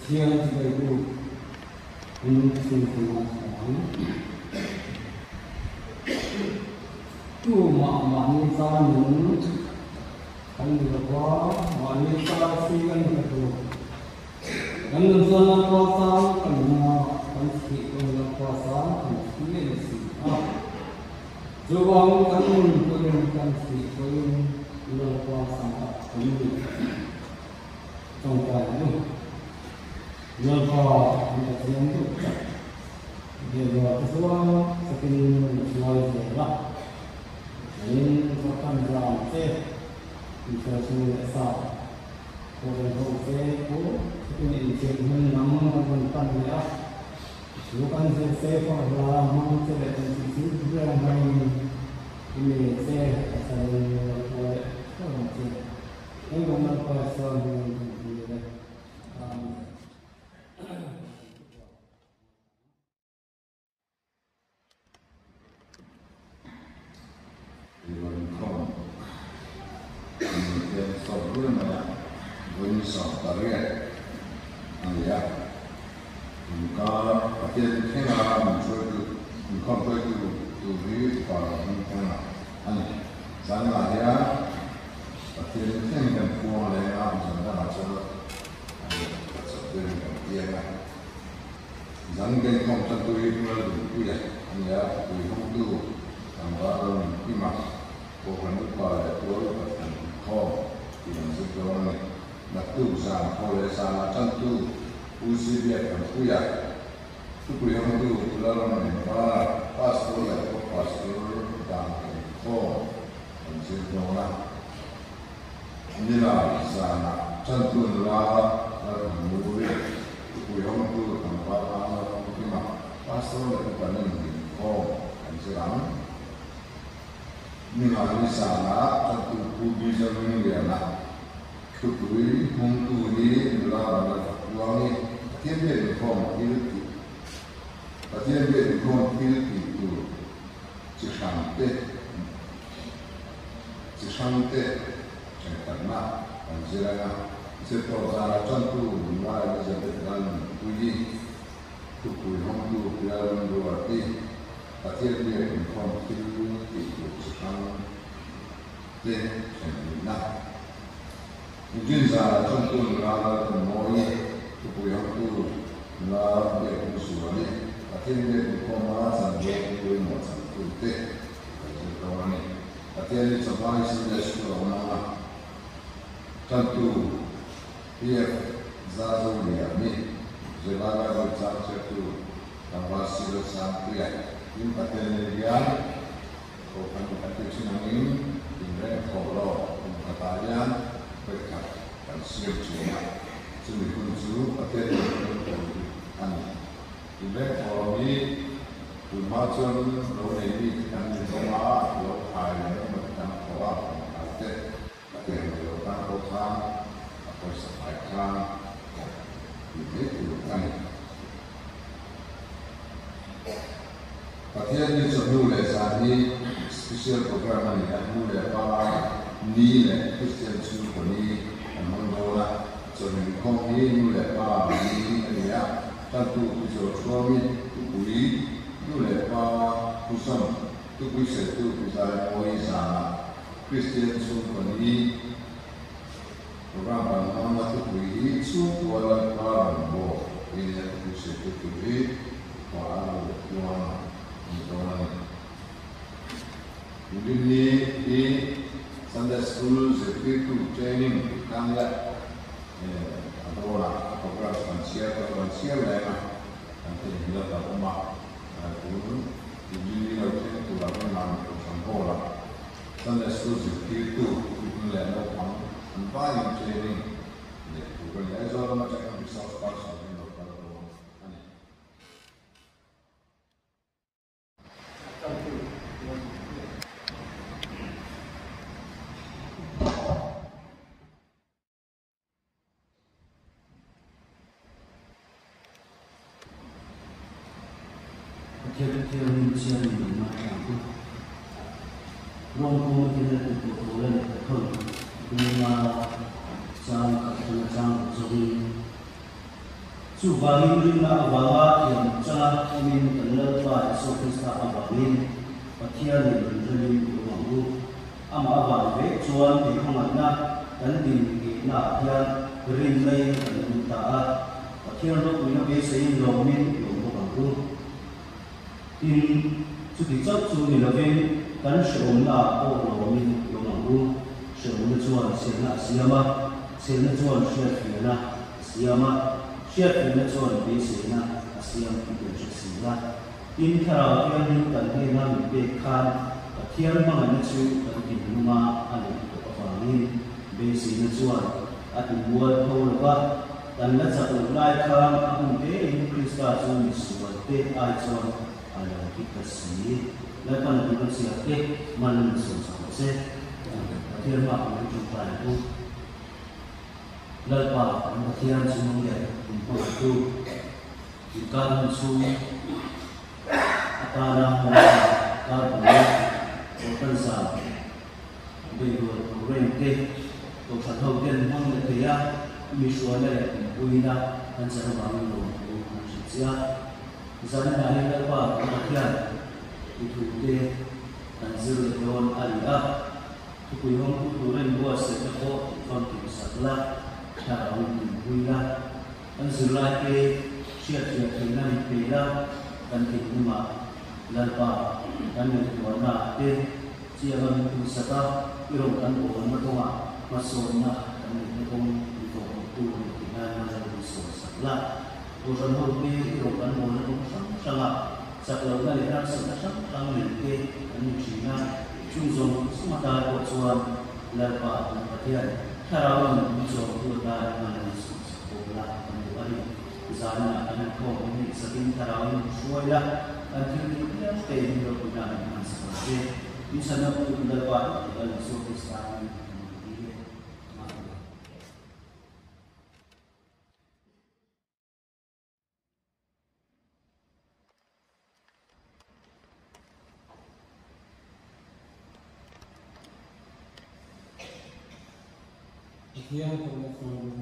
Siang juga itu menyusun pemasaran. Tu wanita ini kan berapa wanita siang itu. Dan sana puasa karena pasti karena puasa pasti mesti. Jawab kan kan si karena puasa ini. Contoh itu. Lepas kita siang tu, dia buat sesuatu sekian sesuatu lah. Ini akan berarti kita semua sah. Kalau saya sekian sekian nama tentang dia, bukan saya pada mana saya sisi dia main ini saya asal orang saya. Ini mana pasal ini. Kira-kira siang ini macam tu, orang kita tu boleh betul, cuma sang jadi chu wangin rin na wanga thiam cha min kanla pa so krista awangin pathian ni rin wangu ama awang ve chuan ti khongat na kan din ki na hian rin mai kan ta a pathian ro kuina be sei lo min lo wangu in chu ti chap chu ni lovin kan shom na o lo min lo wangu shom na chuan se na siama se na chuan shia na siama Siap dengan tuan biasanya asyam itu sesuatu. In kalau yang kita dengar mereka tiada mana tu tapi rumah ada apa ni biasanya tuan ada buat apa dan lepas itu mereka ambil in Kristus tuan Yesus te ajar ada kita sini lepas itu siap te mana sesuatu se tiada mana jumpa itu lepas kemudian semuanya untuk itu ikan su atara karena bukan sah bego rente to satu dan mang letia misuala uina dan sarabang lo manusia misalnya hari lepas kemudian itu de dan zero don alia tukuyong turen buat sekolah konten setelah cara uina dan zulai ke siap-siap dengan peda dan rumah lalpa dan warna ke siapa itu sata irongkan orang mertua masuknya dan itu dengan mana masuk setelah urusan hobi irongkan orang itu sangat setelah dari rasa sangat lengkap dan Cina cuma semata kuat lalpa dan perhatian cara untuk berada dengan sekolah Zana anak kau ini sering tarawih suara dan kita stay di rumah dengan seperti di sana pun dapat dalam suatu saat ini. Yang terlalu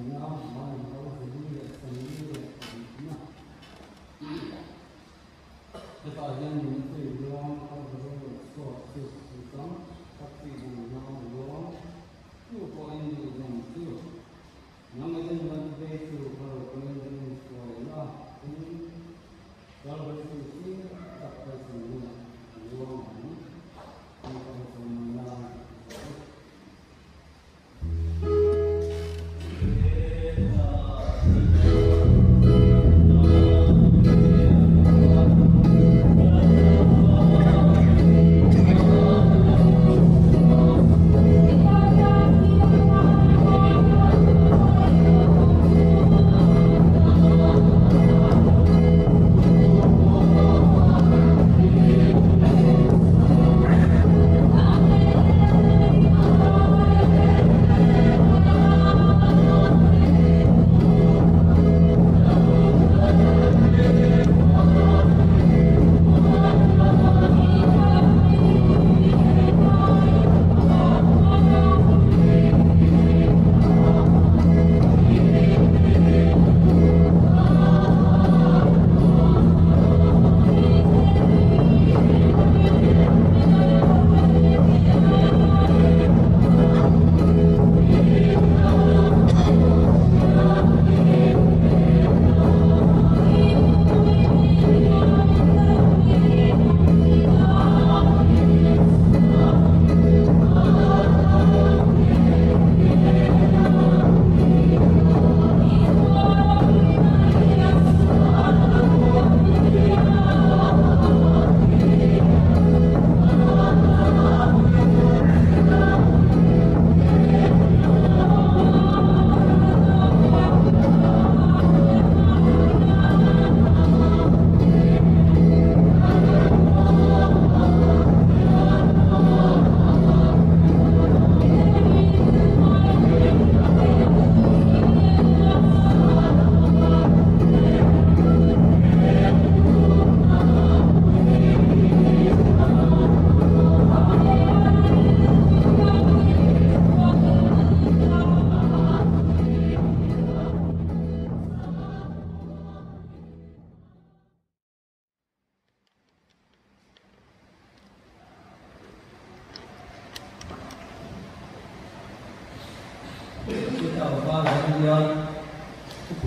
If I then say wrong, I will start to become happy and now wrong. You find it in you. None of them went back to her when for a lot. God will see that person wrong.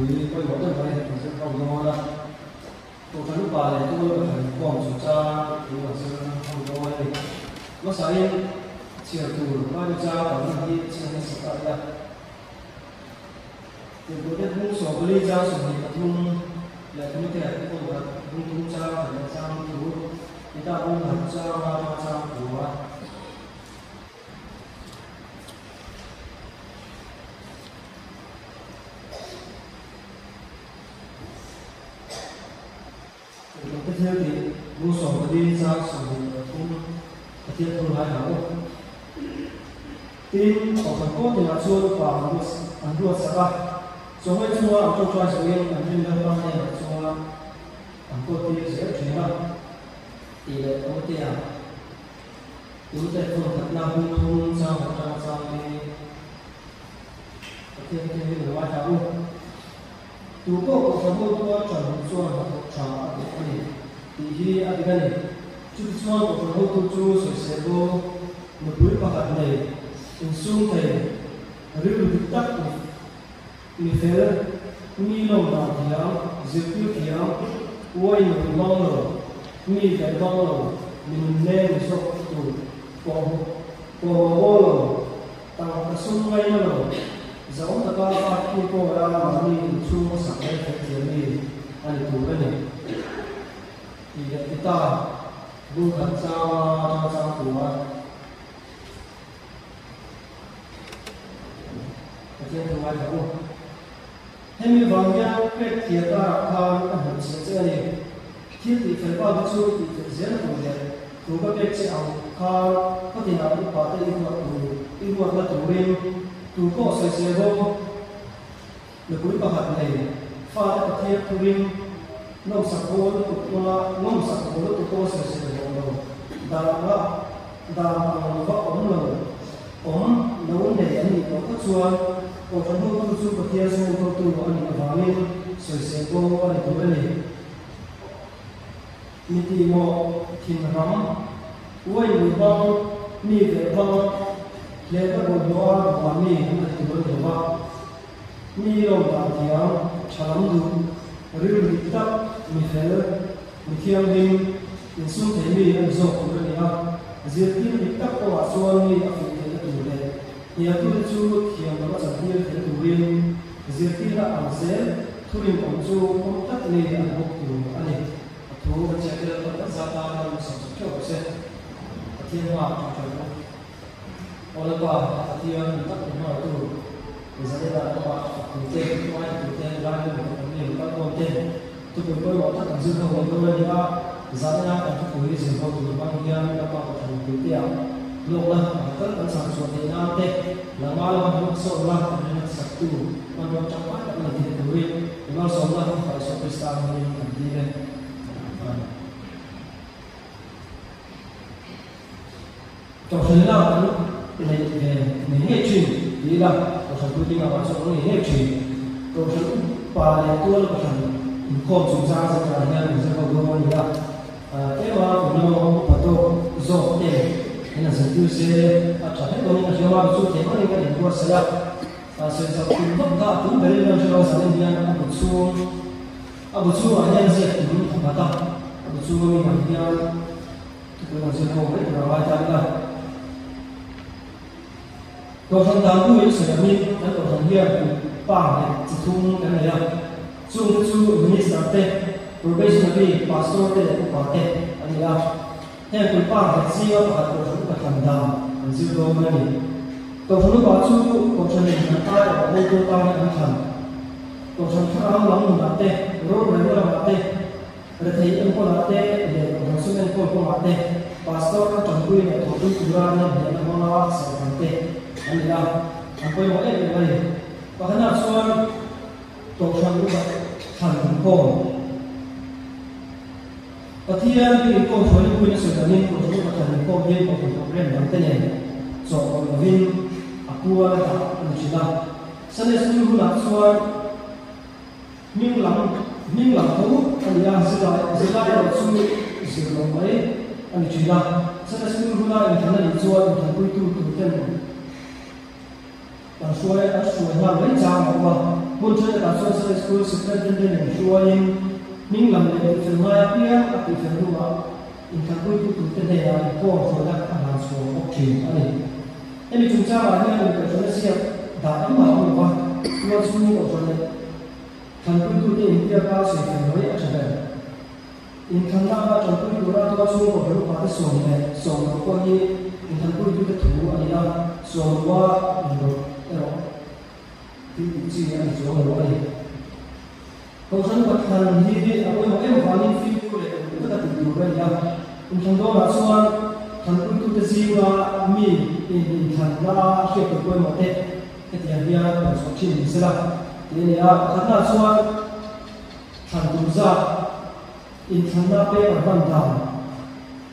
quý quay bỏ tới đây mình sẽ không có đâu tôi phải lúc bà này tôi phải còn chủ cha thì là sẽ không có đây nó sẽ chia tù bao nhiêu cha và nó đi chia hết sự tại đây thì tôi biết muốn số cái lý cha số thì cũng là cũng thế tôi là cũng cha phải là cha đủ người ta cũng làm cha của tiếp theo thì mua sổ và đi ra sổ cũng tiếp tục hai hảo tin ở thành phố thì là chua và ăn đua sẽ ba số mấy chua ăn cho số yên ăn trên đâu này là chua ăn cô thì sẽ chuyển ra thì là có tiền chúng ta không thật là không sao thì tiếp theo thì là hai hảo tu ko ko sabo to chon chuan cha ani ti hi adigani chu chuan ko ho tu chu se se bo no pui pa hat nei in sung thei ri ri tak ni fer ni lo na dia zikyu dia wai no long lo ni da long lo min ne ni so tu ko lo ta ka sung wai lo giống như các bạn khi cô đã làm đi chung một sản phẩm phát triển đi anh chủ cái này thì chúng ta vui thật sao của trên thứ hai đó thêm như vòng nhau cái thiệt là con ở một số này thiết thì phải bao nhiêu chú thì phải diễn một ngày chú có biết sẽ học con có thể nào cũng có thể đi một là tủ bên tu ko se se bo le pui pa hat nei fa ta thia turin nom sa ko tu ko se se bo da va om lo ne ani ko ko chuan ko fa no ko chu ko thia so ko tu ani va ni se bo ani tu ni ni ti mo thin ram uai ni ba ni ve ba le ta bo do wa ni na ti bo do wa ni lo ba dia chalam du ri ta mi fel mi thiam ding in sum te mi an zo ko ni ha zir ti mi ta ko wa so ni a fi te tu le ya tu chu thiam ba sa ti te tu rin zir ti la an se thurin om chu ko ta ni an bo tu ani thu ba cha ke ta za ta na sa chu se thiên hòa trời đất Oleh bah, hatian tak benar tu. Misalnya dalam apa konten, konten lain, konten bukan konten. Tu pun waktu tak juga waktu dia, misalnya ada kuis yang kau tu bagian apa konten dia. Loklah, kan sangat suatu nanti. Lama masuk lah dengan satu. Kalau cepat nak nanti duit, kalau solat kalau sampai setahun ini nanti kan. Trong thời gian mình nghe chuyện đi là có sản xuất tiếng Anh sau đó nghe chuyện có sản xuất và để tôi có sản không chúng ta sẽ trả lời mình sẽ không có gì cả thế mà cũng nó bắt đầu dọn để nên là sản xuất sẽ trả hết luôn là chúng ta số tiền có những cái điểm qua sẽ sẽ cũng bất cả cũng về lên cho sản xuất viên một số anh em sẽ cũng không bắt đầu một số mình làm việc tôi làm sẽ không biết là bao nhiêu là cầu thang đám vui những sự việc đã cầu thang hiệp bằng chỉ thung cái này là chung minister tết probationary pastor tết cũng có tết anh là theo cái bằng cái gì đó phải cầu thang phải thành đàm anh chưa đâu mà đi cầu thang lúc đó cầu thang mình là tay ở đây tôi tay anh thành cầu thang khác lắm lắm là tết rồi này là tết rồi thấy em có là tết để cầu thang xuống em có là tết pastor nó chuẩn bị để cầu thang cũng ra nên để nó lo sẽ thành tết anh là anh quay mọi người này và khán giả xuân tổ chức lúc đó thành công và khi anh đi công số những quy sự nên tổ chức lúc đó thành công nên một cuộc họp lên làm thế này cho mọi viên aqua là anh chỉ là sau này xuân lúc đó xuân nhưng làm thấu anh là sẽ lại là xuân sự lòng ấy anh chỉ là sau này xuân lúc đó anh thành là xuân thành quy tu tên và xuôi là lấy chào mọi người buôn chơi là số số school superintendent này xua in những làm này phải ngay kia thì phải đúng không in thằng tôi cũng tự thế này có rồi là làm số ok anh em chúng ta là những người có số sẽ đã mà không có nó suy nghĩ của rồi thằng tôi tự tin kia cao sẽ phải nói ở trên đây in thằng nào trong tôi cũng đã có suy nghĩ của rồi có cái số này số nó có gì in thằng tôi tự thủ anh là số qua rồi đó thì chỉ là số rồi câu chuyện của thằng gì ở bên em vào những phim của lệ rất là tuyệt vời nha trong đó là số thằng tôi tự gì là mi in thằng là khi tôi quay một cái tiền bia của số chín thì sẽ là thì là thằng là số thằng tôi ra in thằng là bé ở văn đàn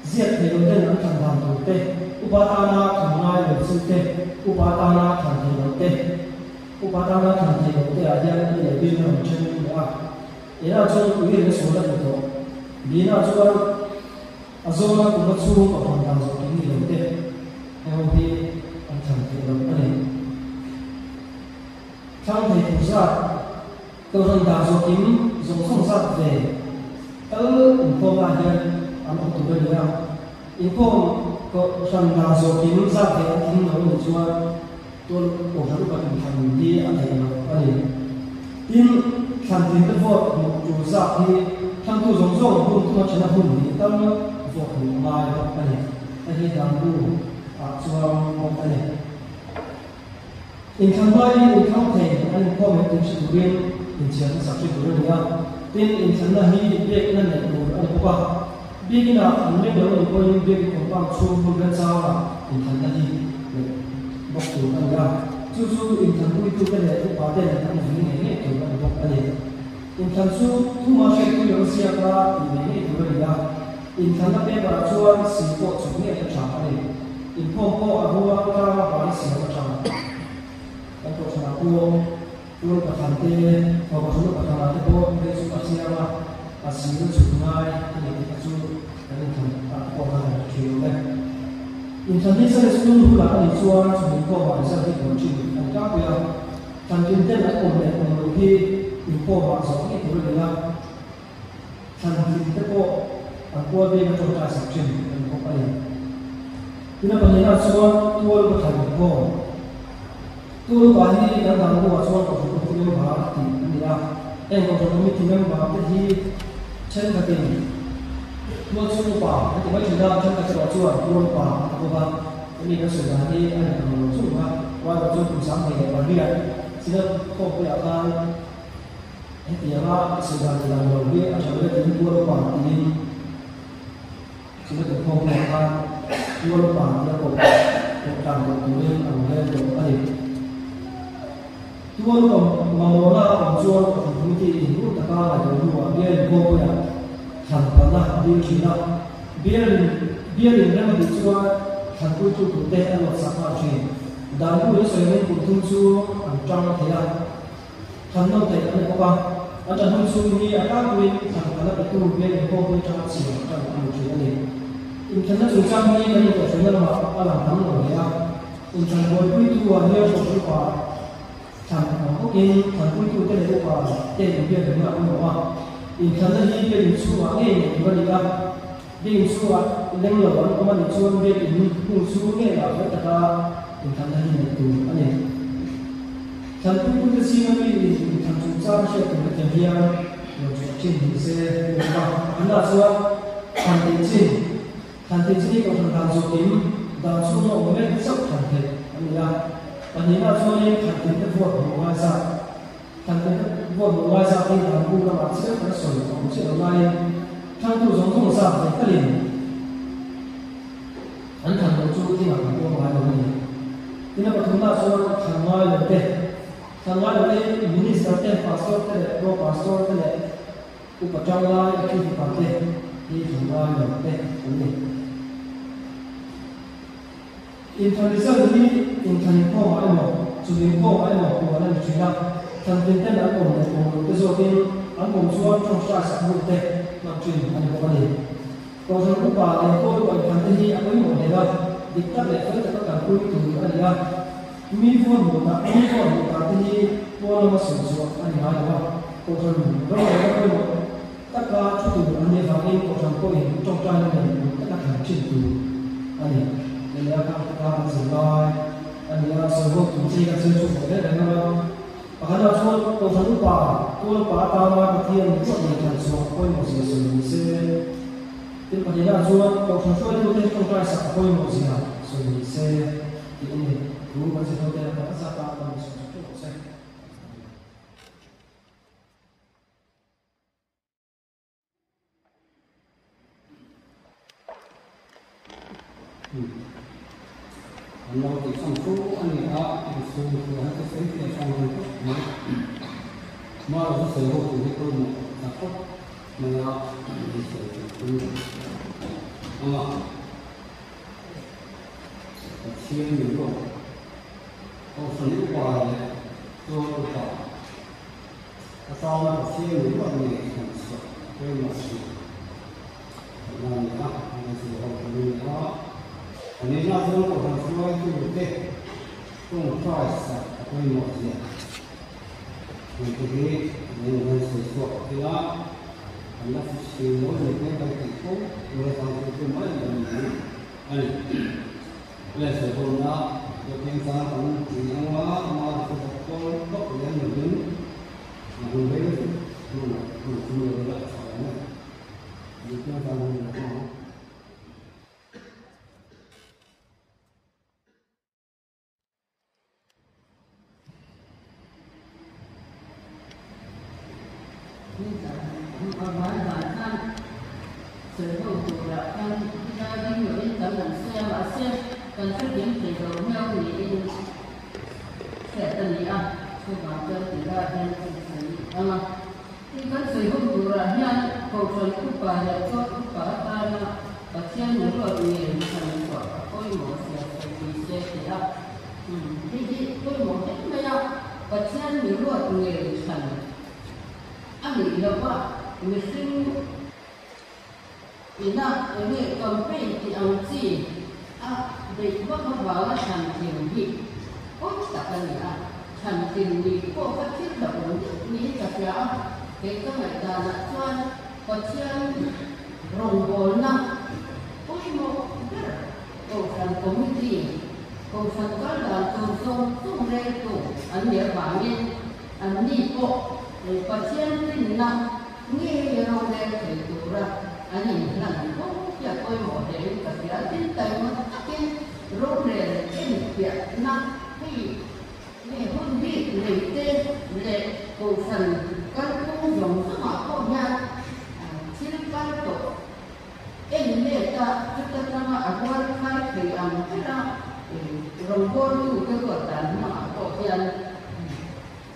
giết thì ông tên là thằng đàn tôi tên Upatana thằng này là sự tên Upatana thằng thì là tên Upatana thằng thì là tên ở đây là bên trong chân đó thế là cho quý vị số là được rồi vì là cho azona cũng có xu của thằng đàn rồi cái gì là tên theo thì anh thằng thì là cái này thằng thì cũng ra tôi thằng đàn rồi kiếm dùng không sát về info là hiện anh không tụi bên nhau info có thằng đàn rồi kiếm ra về anh听nói một chút tôi cũng thấy được thằng đi anh thấy nó này tin thằng thì cái vợ một chủ gia thì thằng tôi giống giống cũng tôi chỉ là hùng thì tao nó vợ hùng mai đó cái này cái thằng tôi cho một cái này in thằng bay in thằng thầy anh có mấy tiếng sự biến in chỉ là sản xuất của nó nhau tin in thằng là hi biết cái này của anh có ba biết cái nào anh biết đâu có những biết của bạn chung một cái sao là in thằng là hi bóc tủ anh ra chú in thằng tôi cái này cũng bảo đây là thằng này tủ anh bóc cái này in thằng su thu mà sẽ tôi有些个này tủ anh ra in thằng là bé bà chuan sĩ bộ chủ nghĩa trả cái này in phong po ở hoa ta bảo đi sĩ bộ trả anh có trả cô tôi có thằng tê hoặc có số có thằng nào thế cô để chúng ta xem mà sĩ nó chủ ngay cái này thì chú cái này thằng có thằng chiều đấy in thằng đi sang school là anh chuan chúng có bảo sang cái bộ chuyện anh các bây giờ thằng chuyên tên là ổn định ổn khi in po bảo rõ cái tủ này là thằng chuyên tên po anh qua bên trong trại sản xuất anh có cái này thì nó bây giờ là chuan tôi có thằng po tôi có gì đang làm của chuan có một cái điều mà thì anh là em có một cái điều mà cái gì trên cái tiền tôi chuan bảo thì mấy chuyện đó trong cái chỗ chuan tôi bảo tôi bảo cái này nó sử dụng đi anh làm chuan mà qua vào chuan cũng sáng ngày và biết chỉ là không có áo ta thì là sử dụng làm đầu biết ở trong cái tiếng tôi bảo thì chỉ là không có áo ta tôi bảo là có cảm giác của mình ở đây rồi anh tôi còn màu là còn chuan còn những cái hình của ta là đồ của biết không có thằng là đi chỉ là biết là nó bị chuan thằng tôi cũng để anh làm sao mà chuyện đàn tôi sẽ nên cũng thông su anh trong thế là thằng nó thấy anh có bao anh chẳng thông su như anh các quý thằng là bị tu biết không có trong sự trong anh chuyện này in thằng nó dùng trang như cái của chúng nó mà làm thằng rồi đấy in thằng bồi quý tu anh nhớ một cái quả thằng có cái thằng quý tu cái này quả tên là biết được mà không có in thằng nó đi cái su anh nghe một cái gì đó đi su anh lên lầu anh có mà đi su biết in su nghe là phải ta in thằng nó đi tu anh này thằng quý tu cái gì mà đi thằng chúng ta sẽ cùng cái tiền bia rồi chuyện gì sẽ làm anh là su thằng tiền gì có thằng làm số kiếm đào số nó cũng biết sắp thằng tiền anh là anh ấy là cho nên thằng tiền cái vượt của ngoài ra thằng tiền vượt của ngoài ra thì thằng cũng là bạn sẽ phải sửa cũng sẽ là ngay thằng tu giống không sao thì cái liền anh thằng nó chú thì là thằng của ngoài rồi thì nó có thằng nào cho thằng ngoài là thế thằng ngoài là thế minister tên pastor tên pro pastor tên upachangla cái gì phải thế thì thằng ngoài là thế cũng được in thằng sau thì in thằng po ai mà chú đi po ai mà của anh chuyện là thằng tiền tên đã cùng cái số tiền anh cùng số trong xã hội một tệ làm chuyện anh có vấn đề còn thằng cũng bảo là tôi còn thằng thì anh ấy một đề đó địch tất lại với tất cả quý tụ anh là mi vuông một cái thì buôn mà sửa sửa anh nói là cô thân rất là cái một tất cả chút từ anh ấy vào in cô thân cô hiện trong trang này tất cả hành trình từ anh ấy các sự lo anh ấy sử dụng chủ trì các sự dụng của đấy là và cái đó cho cô thân lúc bà tao mà cái thiên chút gì thành số cô một sự sẽ thì có thể là cho cô thân số lúc đấy trong trang sạc cô một gì à sự sẽ thì anh ấy đúng cái sự đầu tiên là các gia tăng sự dụng của sẽ nó thì trong số anh ấy đã số của hai cái phế thì trong một chút mà là cái sở hữu của cái tôi một là tốt mà nó thì sở hữu đúng không? Chia nhiều rồi, còn phần lúc qua này tôi có sau mà chia nhiều rồi thì thành sự cái mà sự là người ta người sử dụng của người đó nên là tôi có thành số cái chủ đề không phải là cái một gì mình cái gì mình sử dụng thì đó nó chỉ mỗi một cái bài kỹ thuật người ta cũng mới là mình anh là sử dụng nó được những sản phẩm chỉ hóa mà phục vụ tốt để người đứng mà người lấy nhưng mà người lại phải này được những sản phẩm được không? Sở hữu của là con gia đình người tấm làm xe mà xe cần xuất điểm thì đầu nhau thì sẽ tân lý ăn cho bạn cho thì ra nên thì mà thì con sở hữu của là hiện cầu chuẩn của bà là cho bà ta là và trên những loại nghề thành quả tôi một sẽ thì sẽ thì đó thì tôi một hết mấy đâu và trên những loại nghề thành anh nghĩ là quá người sinh thì na người cầm cái thì ông gì để có bảo là thành tiền gì có tất cả này thành tiền gì có phát thiết động nghĩ tất cả cái này ta là cho có chân rồng bồ năm ôi một cầu sản committee cầu sản các đoàn cầu sông rê tổ anh nhớ bản nhiên anh đi bộ để có chân thì năm nghe rồi đây thì tổ ra anh nhìn lần không giờ tôi một để cả cái tin tay mà cái rốt này cái Việt Nam thì nghe hôn vị lấy tên để cổ phần các công dụng rất là tốt nha xin các tổ em này ta chúng ta đang ở ngoài khai thì cái đó rồng bồn như cái quả tán mà có tiền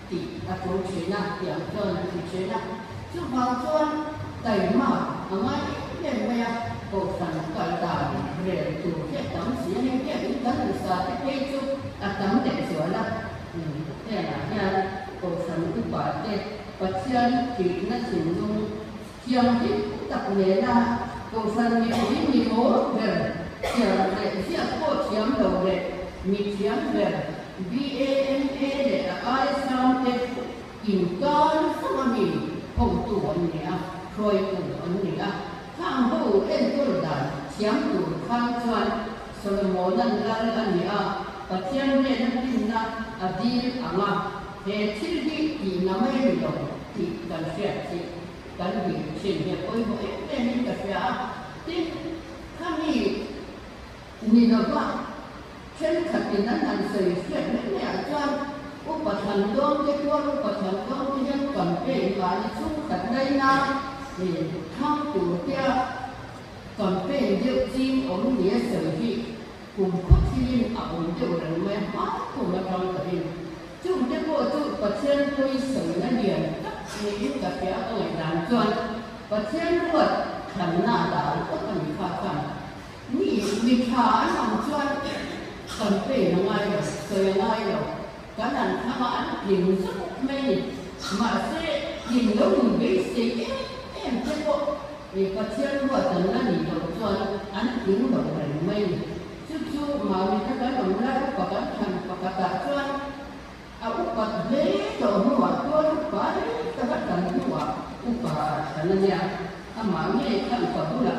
thì có chuyện nào tiền cho là chuyện nào chứ vào cho tẩy mà ở ngoài hiện bây cổ phần cải tạo để chủ cái tấm xí nên cái tấm thì sao cái chú tấm để sửa là thế là nhà cổ phần cái quả tết và chân thì nó sử dụng chiang thì tập nghệ là cổ phầnมีโมvề chiang để chiang cổ chiang đầu để mi chiang về BAMA để ai sang để in con sao mi không tụ anh nhỉ rồi tụ anh nhỉข้างหูเอ็นกุลดานเสียงดูข้างชวนสมมตินั้นลันอันนี้ปัจจัยเรื่องนี้นะอดีตอ่ะเหตุที่ที่น้ำไม่มีลงที่กันเสียที่กันดีเช่นเดียวกันโอ้ยเอ็นนี่กันเสียที่ข้างนี้นี่เราว่าเช่นขัดนั้นนั่นเสียเสียนี่เนี่ยจวนอุปทานดวงที่ตัวอุปทานดวงที่ยังก่อนเป็นมาในช่วงขัดได้นะthì thang của kia còn bên điều chim ống nghĩa sở thị cùng cốt thiên ở ống điều rằng mẹ hóa cùng là trong thời hình chung cái bộ tụ và trên tôi sở nó điền tất những cả phía ở đàn chuan và trên luật thằng nào đã có phần phá phản nghĩ phá lòng chuan còn bên là ngay rồi sở ngay rồi cái đàn thang án nhìn rất mê mà sẽ nhìn nó mừng cái gì em thấy bộ vì có chuyện của tận là nhìn đầu cho anh tiếng đầu này mây chút chút mà mình các cái đồng ra có cái thằng có cả cho áo bật lễ cho mua tôi quá các bạn cần mua cũng bà thành nhà mà nghe thằng còn là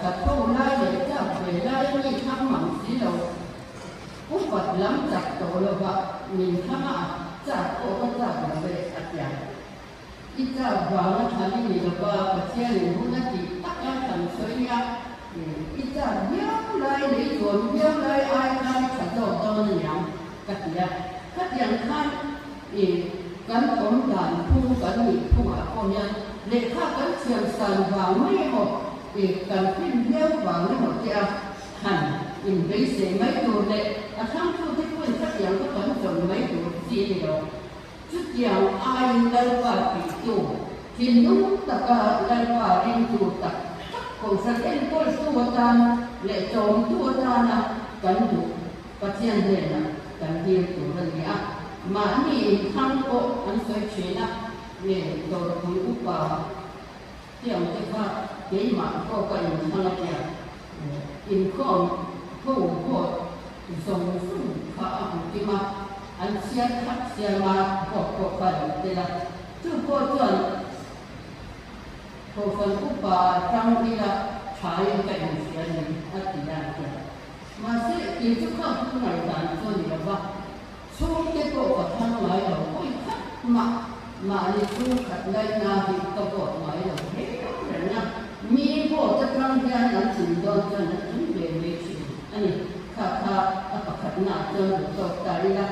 thật không lai để cho về lai như thằng mặn xí đầu cũng bật lắm chặt tổ là vợ mình thằng chặt tổ có chặt là về chặt nhà ít ra vào nó thành như là vợ và xe liền cũng đã chỉ tắt ra thành sới nha ít ra nhớ lai để rồi nhớ lai ai chặt tổ to là nhau cácอย่างท่านกันผมด่านผู้กันมีผู้หาคนยันเลขากันเชียงสันวางไม่หมดกันพิมพ์เลี้ยววางไม่หมดจะหันอินไปเสียไม่ดูเลยทั้งผู้ที่พูดcácอย่างก็กันจนไม่ดูจีเดียวทุกอย่างอายเลยว่าปิดตัวที่นู้นตะการเลยว่าเรียนตัวตักของแสดงตัวตัวตาและโจมตัวตานะกันดูปัจจัยเด่นนะกันเดียวตัวเนี้ยมานี่ทั้งโออันสวยชีนะเนี่ยตัวคุณอุปาเที่ยวที่ว่าเกี่ยมาก็ไปอยู่ทั้งเนี่ยอินข้อผู้ผู้ส่งสุ่มข้าที่มาอันเสียทักเสียมาก็ไปเดี๋ยวทุกคนจนผู้คนอุปาจังที่ละใช้เป็นเสียหนึ่งอันที่นั่นเนี่ยมาเสียที่ทุกคนทุกหน่วยงานส่วนนี้ว่าช่วงที่โตกับทั้งหลายเราคุยขัดมาในช่วงขัดไล่นาที่ตะกอดหลายเราเฮ้ยอะไรนะมีพวกจะทำงานนั้นสิ่งโดนจนนั้นเบลล์สิ่งอันนี้ข้าขัดหน้าเจอตัวตายละ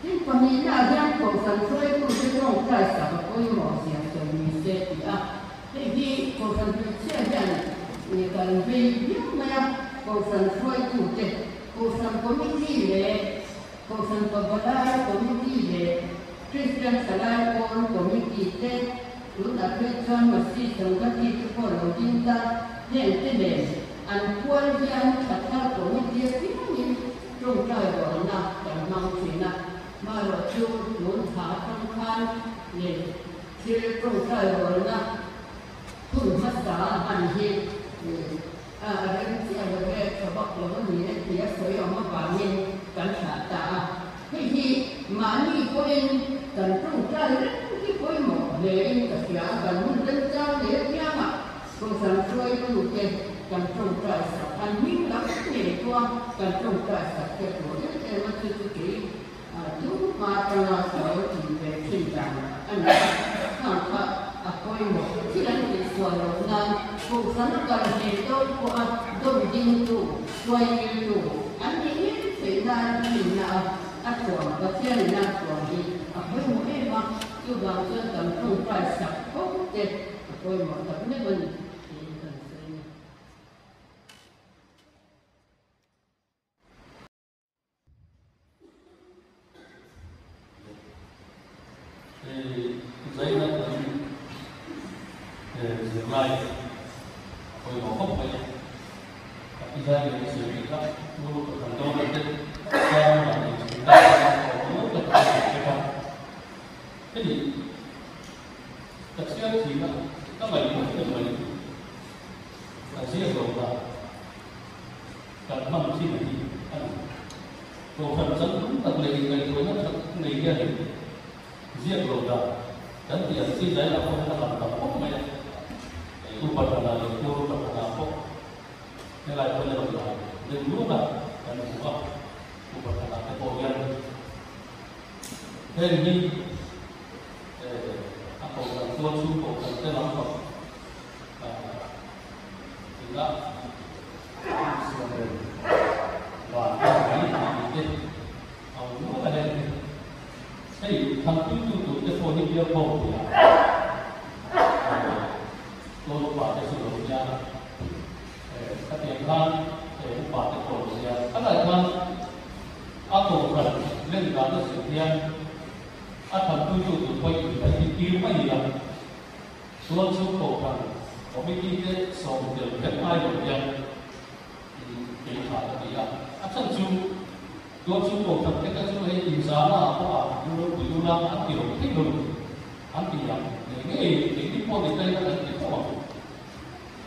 ที่คนนี้น่าจะของสันช่วยผู้ที่ต้องใจสับคุยหมอเสียงจนมีเสียที่ที่ของสันเป็นเชื่อยันมีการไปยุ่งไหมของสันช่วยผู้เจ็บของสันก็ไม่ดีเลยของสันก็ไม่ได้ก็ไม่ดีเลยคริสเตียนสลายคนก็ไม่ดีเลยรู้แต่คริสเตียนมาสิสังกัดที่ทุกคนเราจินตาเห็นที่เด่นอันควรที่อันขัดข้าก็ไม่ดีที่นี่ตรงใจเราหนักแต่มังสีนะมาเราชูหนุนขาทั้งคันเนี่ยที่ตรงใจเราหนักพูดภาษาอันที่อะไรที่อะไรเขาบอกเราว่ามีเสียสวยออกมาบางเงินกันขาตาที่มานี่ก็เองกันตรงใจที่ก็หมดเลยกับเสียกันมันเล่นเจ้าเลี้ยงยังอ่ะคนสังช่วยดูเก่งกันตรงใจสักอันยิ่งรักเหนื่อยตัวกันตรงใจสักเกี่ยวกับเรื่องมันคือสิ่งทุกมาตราสวยจริงเป็นจริงจังอันนี้ข้างข้าก็หมดที่นั่นเป็นส่วนเรานั้นผู้สังกัดเหตุโดยผู้โดยยิงตัวช่วยยิงตัวอันนี้เป็นได้ที่น่าอัดตัวก็เชื่อในนั้นตัวนี้ก็หมดเองว่าอยู่บางส่วนกันตรงใจสักก็เจ็บก็หมดแต่ไม่เป็นgiấy nó dừng lại rồi bỏ không phải khi ra thì xử lý các mô của thành công là tên xem là để chúng ta có một lực hay không thế thì thật sự thì các bệnh của các bệnh là riêng rồi là cần mong xin là gì rồi phần dẫn đúng tận lệ người tôi nó thật người kia thì riêng rồi là dan dia si saya lakukan dalam kampung saya itu pada itu pada kampung nilai penelitian dan juga dan juga itu pada kampung yang ini apa orang tua suku orang tua lampau tidak sebenarnya wah ini awalnya ada thì thằng cứ tiêu thụ cái phôi như kia phôi thì tôi bảo cái sự đổi ra các tiền than để bảo cái phôi ra các loại than áp dụng phần lên cả cái sự thiên thằng cứ tiêu thụ phôi thì phải đi cứu mấy gì làm số phôi phần có mấy cái số tiền cái ai đổi ra thì phải là gì à thằng chungตัวชุดโบกับที่ก็ชุดให้อินสาระเพราะว่าดูแลอันเกี่ยวกับที่ดูอันที่อย่างนี้ที่พวกเด็กได้ก็ได้พวก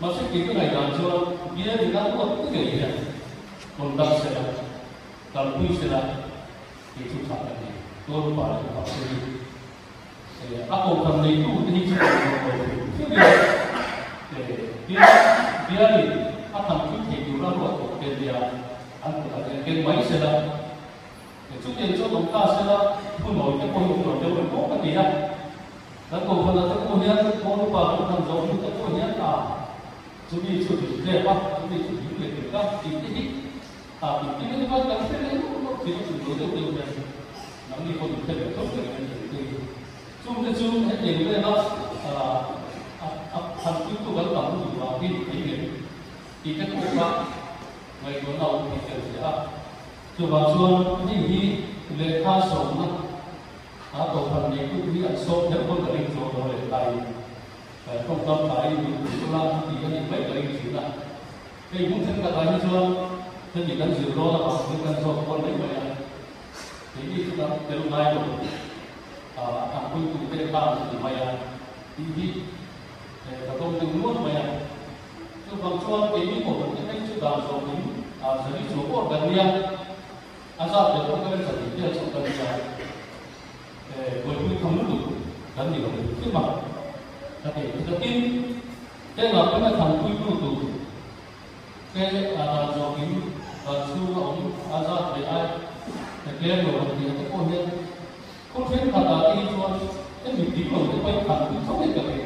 มาสักกี่ก็ได้การช่วยเบี้ยดีกันพวกก็เกี่ยวคนดังเสียการคุยเสียที่ชุดทำแบบนี้ tôi phải là học sinh thì áp dụng phần này đủ thì chỉ là một cái để biết thì áp dụng chút thì đủ là một cái gì anh có thể cái máy sẽ là để chút tiền cho chúng ta sẽ là không nổi cái công việc của chúng mình có cái gì đóแล้วตัวคนเราตัวนี้มองดูว่าเราทำเราที่ตัวนี้จะมีจุดเด่นว่าจะมีจุดเด่นก็สิ่งที่สิ่งที่ไม่ว่าการเป็นเราสิ่งที่เราเดียวกันนั่นนี่คนที่เราต้องเป็นจุดจุดให้เด่นเลยนะทำทุกตัวเราต้องอยู่ว่าที่ที่เด่นที่จะพูดว่าไม่ตัวเราที่เกิดจากจุดบางส่วนที่เลขาส่งนะตัวพันธุ์นี้ผู้ที่อัดโซ่แล้วก็กระดิ่งโซ่เลยไปต้องทำไปอยู่ตุลาที่กันยังไม่กระดิ่งสินะไอ้มุ่งถึงกระดิ่งโซ่ถ้ามีกันสิรอแล้วก็ถึงกันโซ่คนไม่ไปทีนี้ทุกคนเป็นนายตัวทำคุยคุยเป็นบ้านหรือไม่ทีนี้แต่ต้องดึงล้วนไปทุกบางช่วงทีนี้ผมจะให้ชุดดาวโซ่นี้จะมีโซ่ก็กันเนี่ยอาจารย์เดี๋ยวผมก็เป็นสถิติโซ่กันเนี่ยvới cái không đủ làm gì được chứ mà là để đầu tiên đây là cái thằng quy mô tụ cái do cái su ông ra để ai để cái đồ thì cái con nhân không thấy là đi cho cái mình đi vào cái quay thằng cũng không biết cái gì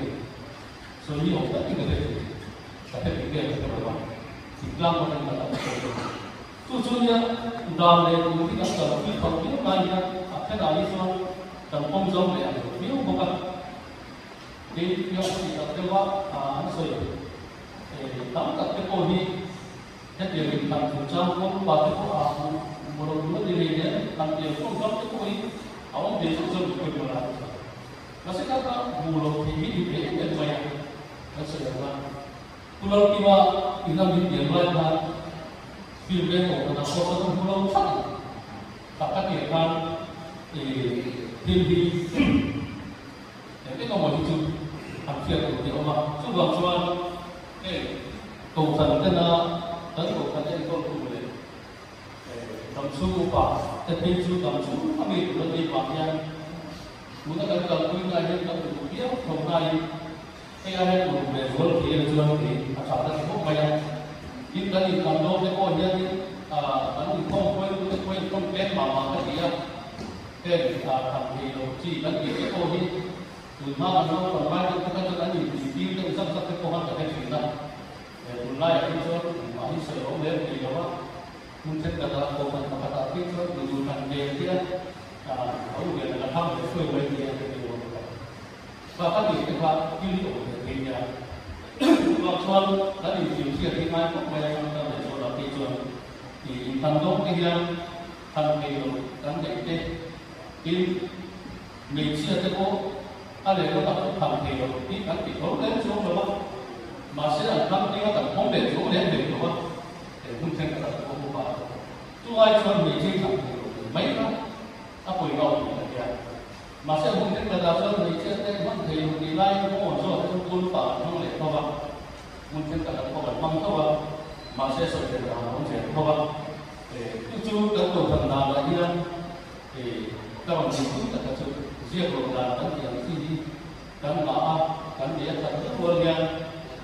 rồi nhiều tất cả cái gì cái cái đó thì làm một cái là tu nhá đàm này cũng cái cái cái không biết cái gì cái nào đi cho tầm phong giống để nếu không có thì nhiều thì là cái quá anh soi tắm cả cái cô đi hết điều mình làm chủ trang không bao cái cô một đồng nữa đi này làm điều không có cái cô đi ông để cho dân được quyền làm nó sẽ có mù lột thì biết điều đấy để mày nó sẽ là mù lột khi mà chúng ta biết điều lại là phim đen của nó có mù lột sắc các địa phương thì thiên vi cái câu hỏi chung học chuyện của tiểu mà chung vào cho cái cầu thần tên là tấn cầu thần tên con cùng đấy tầm su và tên thiên su tầm su các vị của đơn vị bạn nhân muốn ta cần quy ngay nên cần đủ biết không ai cái ai đủ về số thì là chưa thì sản ra cái không may nhưng cái gì còn đâu cái con nhân tấn không quên không kết mà cái gì cái thằng thì đồng chí đánh cái cô đi từ mà nó còn bao nhiêu cái đánh gì thì tiêu cái sắp cái cô hắn cái chuyện đó từ nay cái số mà đi sửa ống lên thì đó muốn xem là cô mình phải đặt cái số từ thằng về kia ở việc là thăm để phơi bên kia thì và các vị các bạn như tổ thì nhà và xuân đã điều chỉnh chuyện thì mai cũng quay sang để cho thị trường thì thành công cái kia thành thì đánh định cái mình chia cho cô anh để nó tập thằng thì đi các vị tốt đến chỗ đó mà sẽ là năm cái tập không để chỗ đến để đó để không thành cái tập cô bà chú ai cho mình chơi thằng thì mấy năm ta quỳ đầu thì là mà sẽ không thành cái tập cho mình chia tay mất thì lại có một số trong quân pháp không để không vào không thành cái tập có bản mong không vào mà sẽ sửa được là không thể không vào để chú các tổ thần nào lại đi thì các bạn nhìn cũng là sự riêng của là các điểm khi các ngõ các địa thật rất luôn nha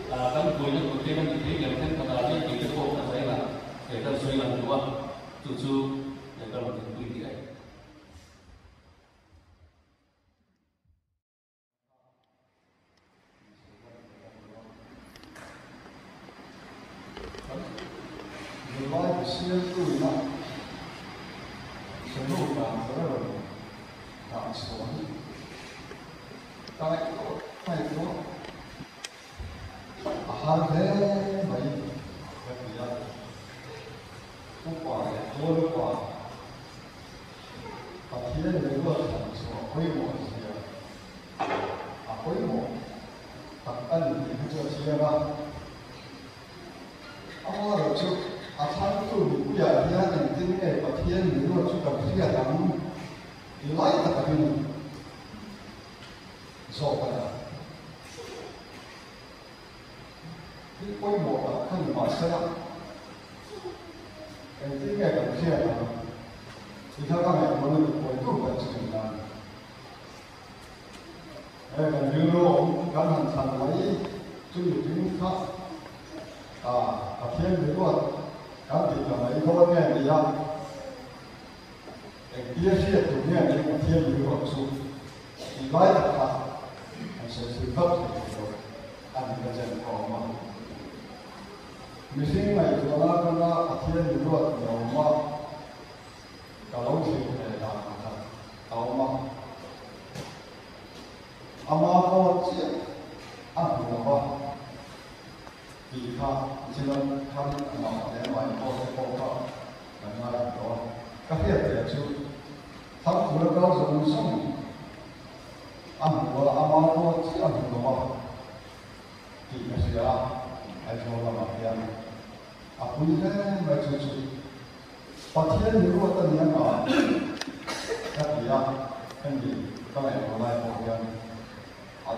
các cuối những cuộc thi đang nhìn thấy điểm thêm là những cái cô là thấy là để ta suy làm đúng không từ chú để các bạn nhìn quy định July siêu tuổi năm số lượng là rất là số tại phải có hai thế mấy cái gì đó không phải tôi đâu quả và thiên người vợ thành số quy mô gì đó quy mô tập ân thì không cho chia ra rồi chú sáng chủ bây giờ thì anh tin cái và thiên nếu mà chú cần thiết lắm thì lấy tất cả những số cái đó cái quy mô là không phải sẽ lắm cái tin cái cần thiết lắm thì theo các bạn muốn được cuối cùng là chỉ กันยูโรกันหันสันไหลจุดถึงข้าเทียนหรือว่าการติดกับไหนก็ว่าแง่ดีอ่ะเดียเชียตัวเนี่ยนี่เทียนหรือว่าสุดอีไล่ตัดขาดมันเสียสุดทับสุดอันนี้ก็จะออกมามิสิ่งไหนตัวนั้นก็น่าเทียนหรือว่าเดี๋ยวมาก็ลงสิ่งไหนต่างกันเอามาอามาก็เชื่ออันนี้ว่าที่ข้าที่เราทำมาในวันพ่อพ่อก็ทำงานต่อก็เพียงแต่ชุดทั้งคนเราสมสมอันนี้ว่าอามาก็เชื่ออันนี้ว่าที่ไม่เชื่อไอ้ตัวเราไม่ยังอาคุยกันไม่ชุดปัจจัยนี้ว่าตอนนี้ก็แค่เดียวแค่นี้ก็ไม่พอได้พอยัง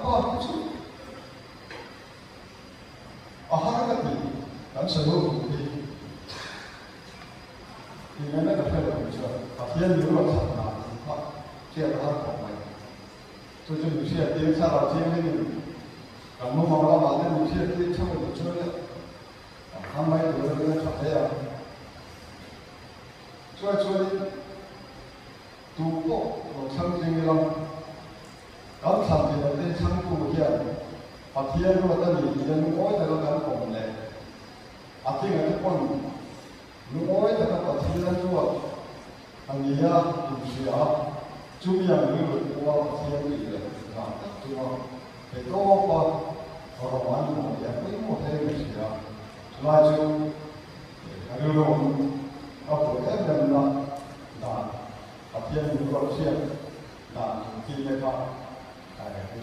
ก็ชุดอาหารก็ดีการสนุกดีที่นั่นก็เพื่อนผมเชื่อปัจจัยนี้ว่าสำคัญก็เชื่อทางของมันส่วนจะมีเชื่อที่ถ้าเราเชื่อไม่ดีเราเมื่อมองเรามาเนี่ยมีเชื่อที่ช่วยช่วยเนี่ยทำไมตัวเราเนี่ยช่วยอ่ะช่วยดูพวกเราทำจริงเราการทำจริงเราได้ทำกูเหี้ยปัจจัยรู้ว่าตอนนี้ยังน้อยแต่เราการผมเลยอาทิตย์นี้ทุกคนน้อยแต่เราปัจจัยรู้ว่าอันนี้อ่ะดูเสียจุ่มยังไม่รู้ว่าปัจจัยรู้เลยนะจุ่มแต่ก็ว่าพอเราวันนี้ยังไม่หมดเลยไม่เสียสุดท้ายจุ่มอันนี้เราเอาตัวเองเป็นนะปัจจัยรู้ว่าเสียที่ไม่พอ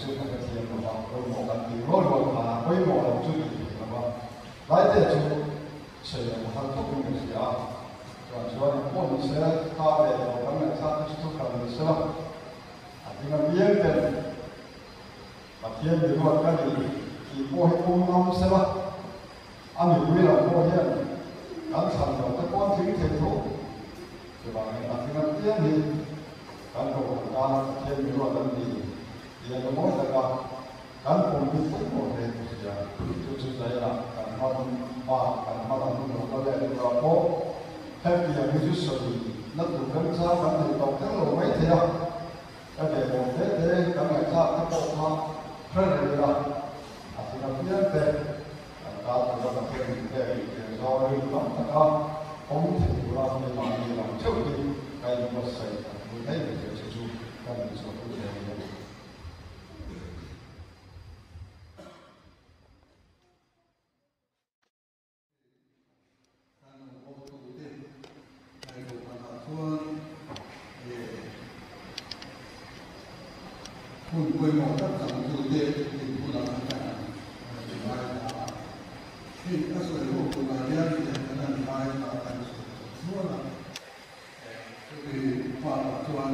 จุดนั้นก็เทียมกับว่าเราหมดกันที่ร้อยมาไม่หมดเราจุดที่นะว่าหลายแต่จุดเสียมันทั้งทุกคนเสียส่วนคนเสียข้าวเลยเราทำงานสักชุดกันเสียอันนี้มันเบี้ยเป็นปัจจัยที่ว่ากันที่พวกให้พวกน้องเสียอันนี้เวลาพวกเห็นการทำเราจะก้อนถึงเท่าทุกคือว่าอันนี้มันเบี้ยนี่การทำการเทียมที่ว่ากันดีyang kedua adalah kan komitmen oleh Rusia itu saya kan malam oleh Eropa tapi yang itu sudah nanti kan saya kan dokter lo mai dia ada boleh kan saya tak tahu perlu asalnya dia kalau kita pergi dari jauh itu kan komitmen orang yang mana cukup kayak macam saya itu cukup kan cukupคุณคุยหมดทั้งสองตัวเด็กที่ผู้นำการที่มาที่ถ้าส่วนพวกคุณมาเรียนอย่างนั้นไปตามกันส่วนนั้นก็คือความส่วน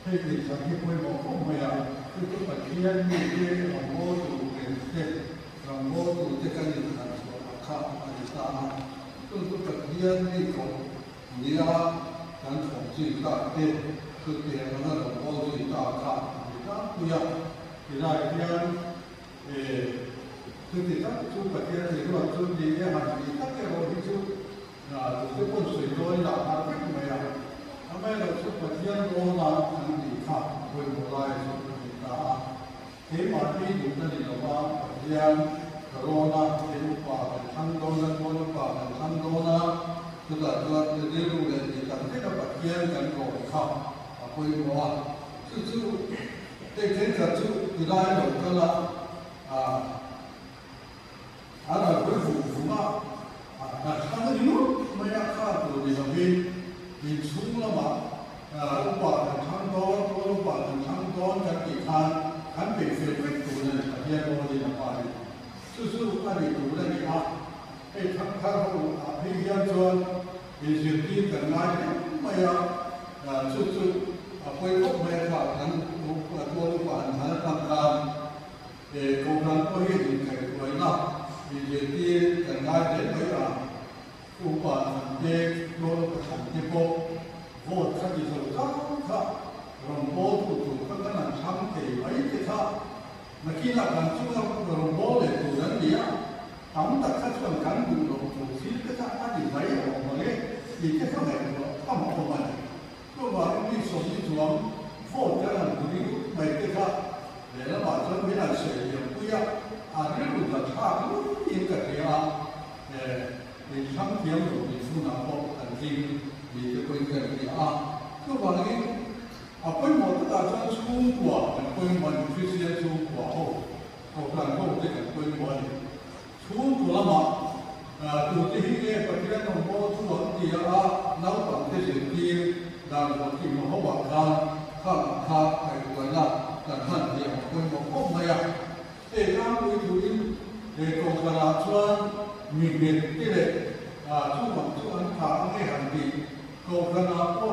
ที่ติดสังเกตคุยหมดก็ไม่เอาคือตัวปัจจัยนี้ที่เราโม่ตัวเป็นเด็กเราโม่ตัวเด็กกันอยู่ในส่วนข้าวอันนี้ตามตัวปัจจัยนี้ของนี้การของสิ่งต่างเด็กคือเรื่องนั้นเราโม่ตัวต่างกันคุยที่ได้เรียนคือที่ตั้งชุดปฏิบัติที่ว่าชุดนี้เนี่ยมันมีตั้งแต่เราที่ชุดทุกคนสวยโดยหลักการไม่เหมือนกันทำไมเราชุดปฏิบัติโน้นทั้งที่ข้าคุยโบราณชุดปฏิบัติที่มาที่ดูนั่นเราว่าปฏิบัติโน้นที่รูปแบบทั้งโดนทั้งโดนแบบทั้งโดนคือแต่ตัวเรื่องเรื่องที่ตั้งที่เราปฏิบัติกันก่อนข้าคุยโบราณคือแต่เรื่องการชุดที่ได้เราก็ละอะไรก็ฟูมาแต่ถ้าไม่รู้ไม่อยากฆ่าตัวเดียวมีสูงละมารูปแบบทั้งโดนรูปแบบทั้งโดนกันกี่ครั้งขันเป็นเฟรนตัวนั้นเรียนรู้ดีนะไปสู้ๆอันนี้ตัวนั้นกี่ครั้งไอ้ทั้งเขาพยายามจนมีสิ่งที่กันง่ายไม่อยากสู้ๆไปพบแม่ข่าวนั้นตัวลูกหลานฐานทำการโครงการก็ให้ถึงแก่ตัวนักมีเรื่องที่กันง่ายเด็ดไม่อ่านอุปกรณ์เด็กโดนประสานที่พบโหดขั้นที่สุดครับ rom bo tu tu ka kana cham te ai te tha na ki na kan chu na rom bo le tu dan dia tam ta kha chuan kan du lo tu si ka ta a di mai o ma le ni ke ka mai lo ta ma ko ma ko ba ni so ni tu am fo ta na du ni mai te kha le la ba chuan mi na se ye pu ya a ri lu ta tha lu ni ka ke a ni cham tiam lo ni su na ko an ji ni ke ko ka ni a ko ba ni a poi mo ta chuan chu kwa an poi mo ni fi si chu kwa ho ko kan ho te kan poi mo ni chu kwa ma tu ti hi le pa kira no mo chu lo ti a nau pa te se ti da lo ti mo ho wa ka kai ko la kan han ti a poi mo ko ma ya e na ko tu in le ko ka la chuan mi be ti le chu ma chu an ka nge han ti ko ka na ko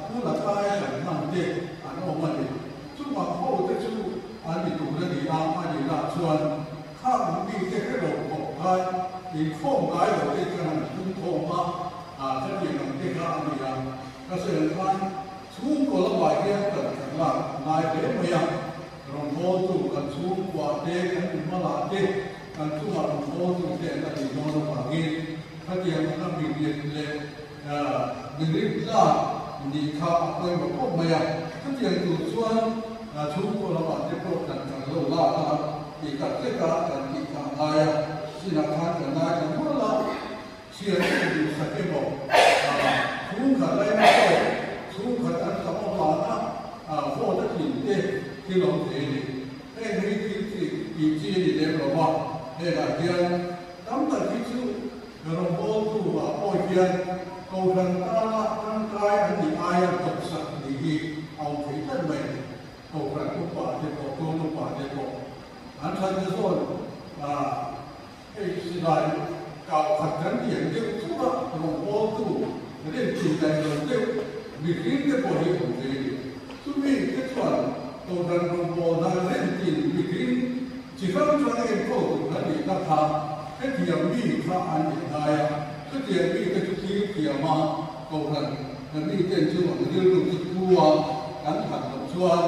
ku la ka ya na te an o ma ni chu ma ho te chu an ni tu le ni a ma ni la chuanข้ามันมีแค่เราบอกได้อีกข้อได้เราได้กันทุ่งโทมาถ้าเกี่ยวกับที่ข้ามีอย่างเกษตรกรชุ่มก็ระบายเรื่องกันหลักนายเด็กไม่ยังเราโม่จู่กันชุ่มกว่าเด็กกันมาหลาเด็กกันชุ่มเราโม่จู่เด็กกันอีกโม่ระบายเงี้ยถ้าเกี่ยวกับมีเด็กเล็กมีริบล่ามีข้าไปบอกพวกไม่ยังถ้าเกี่ยวกับส่วนชุ่มก็ระบายเด็กพวกกันเราล่ากันอีกกับเจ้ากันอีกกับนายสินักข่าวกันนายกันพวกเราเชื่อที่ดูสักเก็บอกชุ่มขัดไรไม่ได้ชุ่มขัดอันสมบูรณ์นะพวกที่ถิ่นเด็กที่เราเห็นเฮ้ยที่อีจีนี่เด็กเราว่าเฮ้ยอะไรตั้งแต่ที่ชื่อเราบอกตัวโอ้ยเพียงเขาดันตาร่างกายอันนี้อายตกสักดีเอาไปตั้งไว้เขาดันทุกป่าเด็กบอกตัวทุกป่าเด็กบอกอันทันจะส่วนไอ้สิ่งใดเก่าขัดกันอย่างเดียวทุกข์หลงโอ้ตู้เรื่องจิตใจเราเดียวมีคลิปที่พอดีของเองทุกที่ที่ส่วนตัวดันหลงโอ้ได้เล่นจิตมีคลิปจิตเราจะเองก็ถูกนั่นเองก็ทำให้เทียมมีข้าอันใหญ่ก็เทียมมีก็ทุกที่เทียมมาตัวดันมันมีเต็มชื่อว่าเรื่องจิตกลัวการขัดกับส่วน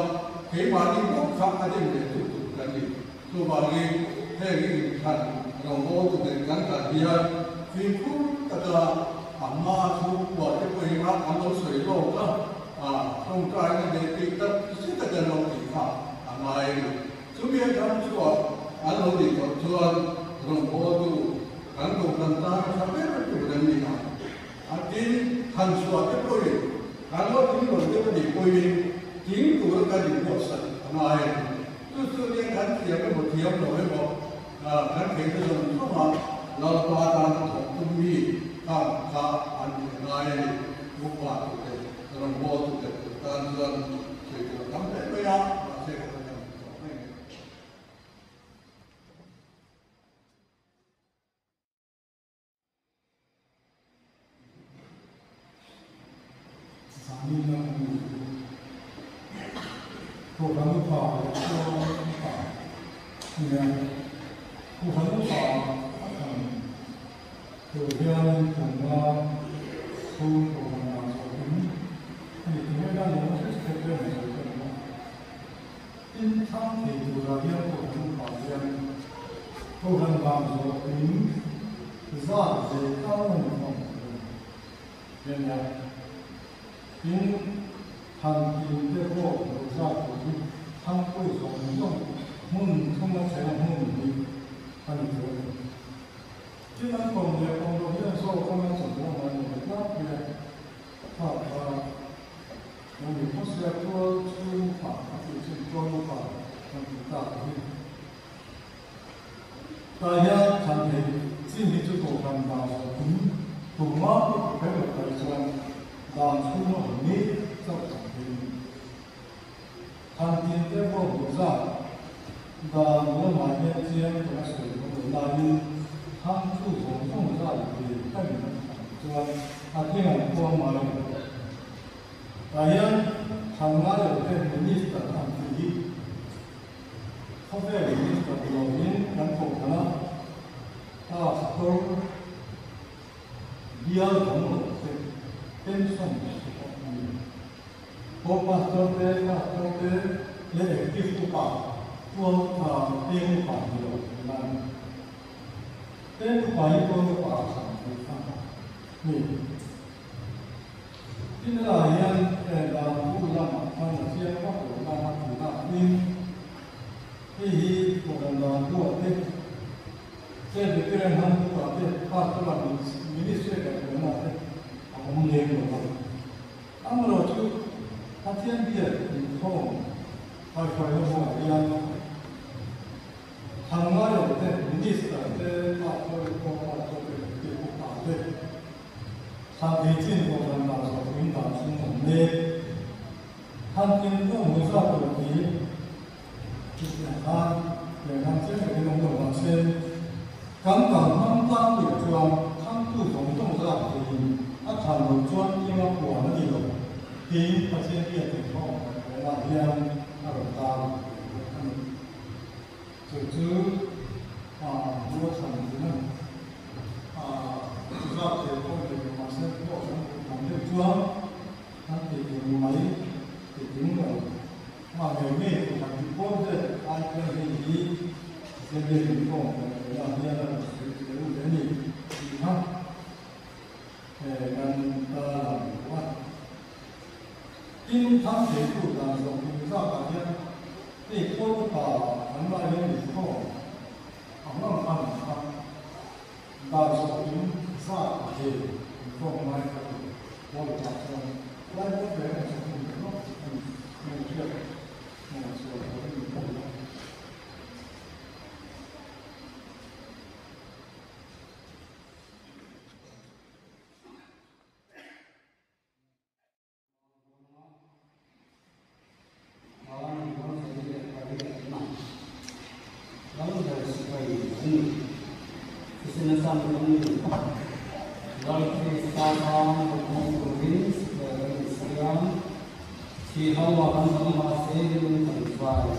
เหตุการณ์นี้ก็ข้าอันนี้เป็นทุกกันดีตัวบางทีแค่นี้ท่านเราโม่ตัวเด็กกันกันเดียร์ฟิล์มพูดแต่ละอามาทุกวันที่ไปรักอันเราสวยโลกก็ตรงกลางในเด็กติดแต่สิ่งที่จะเราติดข้าอามาเองทุกอย่างทำชั่วอันเราติดกับชั่วเราโม่ตัวกันตัวกันตาทำให้เราอยู่ในนี้นะอันที่ทันชั่วที่ปล่อยกันเราที่เราจะไปปล่อยทิ้งตัวกันอยู่หมดสัตว์อามาเองตัวเรื่องการเทียมไม่หมดเทียมเราไม่บอกการเทียมที่เราเข้ามาเราปาตามของตุ้มมีข้ามข้าอันนี้นายมุกว่าตัวเองเราโม่ตัวเองการเรื่องเกี่ยวกับทำได้ไม่ยากเชื่อกันไม่สามีเราพวกเราไม่พอเนี่ยผู้คนรู้สึกตัวเดียวผมว่าผู้คนเราสมนี่ถึงไม่ได้เราไม่ใช่แค่เรื่องเดียวกันนะที่ทั้งที่ตัวเราเดียวผู้คนเราเดียวผู้คนเราสมคือว่าจะเข้าหนึ่งของเป็นไงที่ทางที่เรียกว่าเราจะผู้ทั้งผู้สมต้องมุ่งเข้ามาใช้มุ่งนี้อันนี้ที่นั่นผมเรียนผมเรียนโซ่เข้ามาสมมติว่ามันเป็นนักเรียนถ้าเรามีข้อเสียตัวชื่อฝ่ายหรือชื่อตัวฝ่ายมันเป็นต่างกันแต่ยังทันทีสิ่งที่จะต้องทำตามถูกมากเป็นแบบการส่วนตามชื่อของนี้จะทำเป็นทันทีที่พวกเรา 那我们这些这个水果那里，他们注重种植的更多，这样多嘛了。但是，他们有的民意的他们自己，他在民意的老人人口可能，都比较多的，跟上的时候， pastor te le active tu pa tuang te tu pa lo nan te tu pa I tu pa sa ni tin la yan da bu lam ta na sia pa ko na tu na ni hi ko da tu te se de kren han tu pa te pa tu la ministry ka ko na te am le ko amro tu他天边以后，他说的话一样，他哪有在历史的在大做的做法做的这个大对，他最近我们那时候领导是我们的，他听众不少问题，就是他这个弄的完全，刚刚他当有装，他不从动作的音，他看到专业的管理了。ที่ประเทศที่เป็นข้อเวลาเรียนนักตามจุดจุดรู้ทันทีนั้นจุดรับเกี่ยวกับเรื่องมาเส้นพวกนั้นทำได้จ้วงนั่นติดอยู่ไหมติดอยู่แล้วมาเมื่อไม่ถูกทำที่พวกเด็กไอ้คนที่เรียนเรียนข้อเวลาเรียนแล้วรู้เรื่องนี้นะการตลาดว่า因他协助当中，比如说大家对多把很多人以后，让他们大手因啥的以后买个我的家乡，来我这边是怎么弄？这个，我说我跟你不一样。Thì họ vào văn hóa mà sẽ luôn phải vào